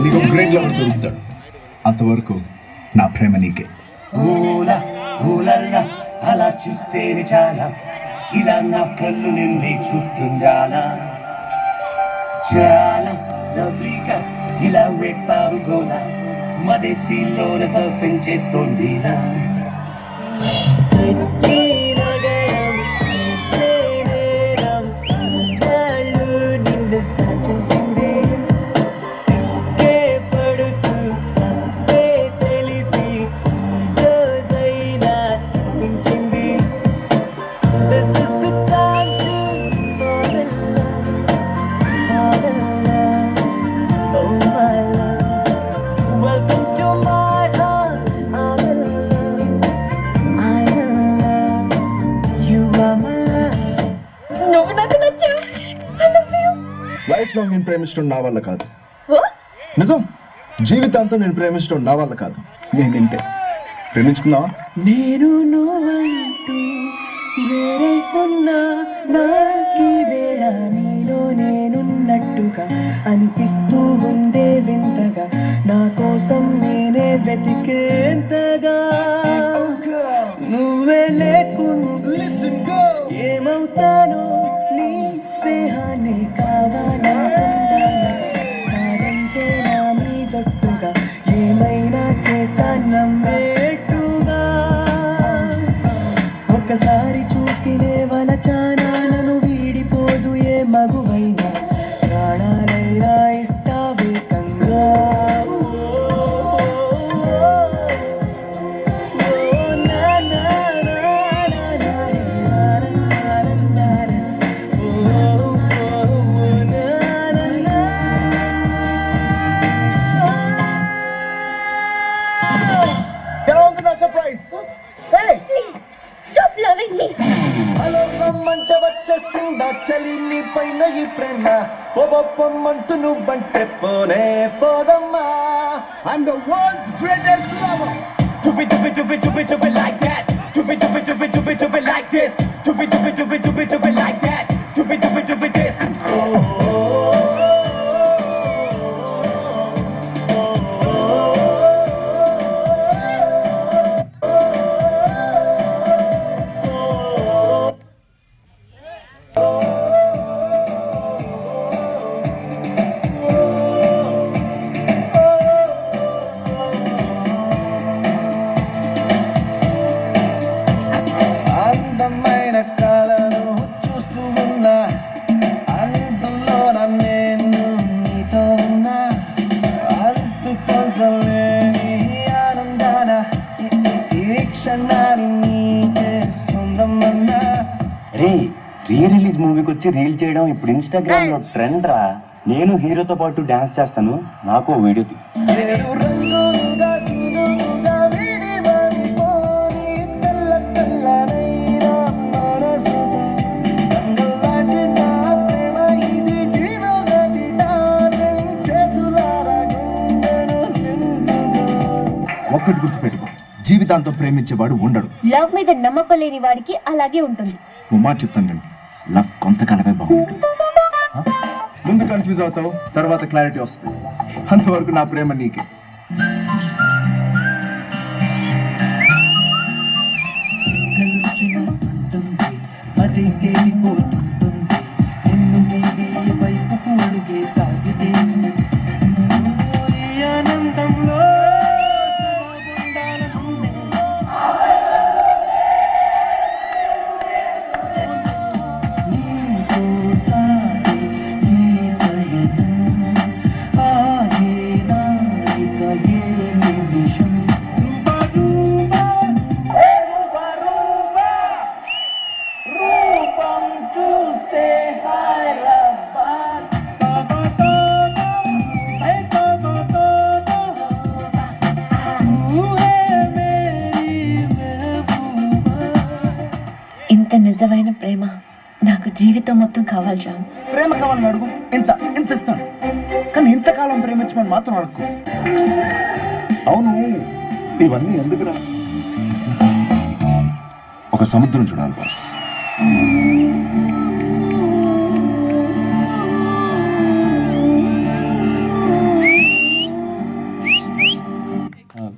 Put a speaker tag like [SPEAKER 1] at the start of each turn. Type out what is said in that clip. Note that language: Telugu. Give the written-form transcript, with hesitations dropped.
[SPEAKER 1] నీకు గ్రేట్ లవర్ దొరుకుతాడు. అంతవరకు నా ప్రేమ నీకే.
[SPEAKER 2] ఊలా ఊలల్లా అలా చూస్తే చాలా, ఇలా నా కళ్ళు నిండి చూస్తుండాలా. చాలా లవ్లీగా ఇలా రేపావు గోలా, మదేశీలోన సర్ఫింగ్ చేస్తోందిలా.
[SPEAKER 1] లైఫ్ లాంగ్ నేను ప్రేమించడం నా వల్ల కాదు. నిజం, జీవితాంతం నేను ప్రేమించడం నా వల్ల కాదు. నేను ఇంతే. ప్రేమించుకుందావా?
[SPEAKER 2] నేను నువ్వంటూ వేరైకున్నా, నాకీ వేళ నీలో నేనున్నట్టుగా అనిపిస్తూ ఉందే వింతగా, నా కోసం నేనే వెతికేంతగా. నువ్వే లేకుండా ఏమవుతానో, నీ స్నేహాన్ని కావాలా కాదంటే నా మీదట్టుగా, ఏమైనా చేస్తా నమ్మేట్టుగా. ఒక్కసారి చూసినే వలచానా, నన్ను వీడిపోదు ఏ మగువైనా, ప్రాణాలైనా ఇష్టావేకంగా. హలో రమ్మంటే వచ్చేసిందా చలి నీ పైన ఈ ప్రేమ, పొమ్మంటూ నువ్వంటే పోనే పోదమ్మా. I'm the world's greatest lover. Do it like that. Do it like this. Do it like that. Do it this. అందమైన కళను చూస్తూ ఉన్నా, అందులో నేను నీతో ఉన్నా, అంతు కొంచెం లేని ఆనందాన ఈ క్షణాన్ని నీకే సొంతమన్నా.
[SPEAKER 3] రే, రీ రిలీజ్ మూవీకి వచ్చి రీల్ చేయడం ఇప్పుడు ఇన్స్టాగ్రామ్ లో ట్రెండ్ రా. నేను హీరోతో పాటు డాన్స్ చేస్తాను, నాకు ఓ వీడియో తీ.
[SPEAKER 2] రంగుగా సులువుగా విడివడిపోని తెల్ల తెల్లనైనా మనసుగా, రంగులాంటి నా ప్రేమ ఇది జీవనది, డార్లింగ్ చేతులారా గుండెను నిండుగా.
[SPEAKER 1] ఒక్కటి గుర్తుపెట్టుకో, జీవితాంతం ప్రేమించేవాడు ఉండడు.
[SPEAKER 4] లవ్ మీద నమ్మకం లేని వాడికి అలాగే ఉంటుంది.
[SPEAKER 1] ఓ మాట చెప్తాను నేను, లవ్ కొంతకాలమే బాగుంటుంది. ముందు కన్ఫ్యూజ్ అవుతావు, తర్వాత క్లారిటీ వస్తుంది. అంతవరకు నా ప్రేమ నీకే.
[SPEAKER 2] అది తేలిపోతుంటుంది, నిన్ను వీడి వైపుకు అడుగే సాగితే ఆనందంలో
[SPEAKER 4] ఇంత నిజమైన ప్రేమ నాకు జీవితం మొత్తం కావాలి రామ్.
[SPEAKER 1] ప్రేమ కావాలని అడుగు, ఎంత ఇస్తాను. కానీ ఇంతకాలం ప్రేమించమని మాత్రం అడుగు. అవును, ఇవన్నీ ఎందుకురా? ఒక సముద్రం చూడాలి బాస్.
[SPEAKER 5] అవును.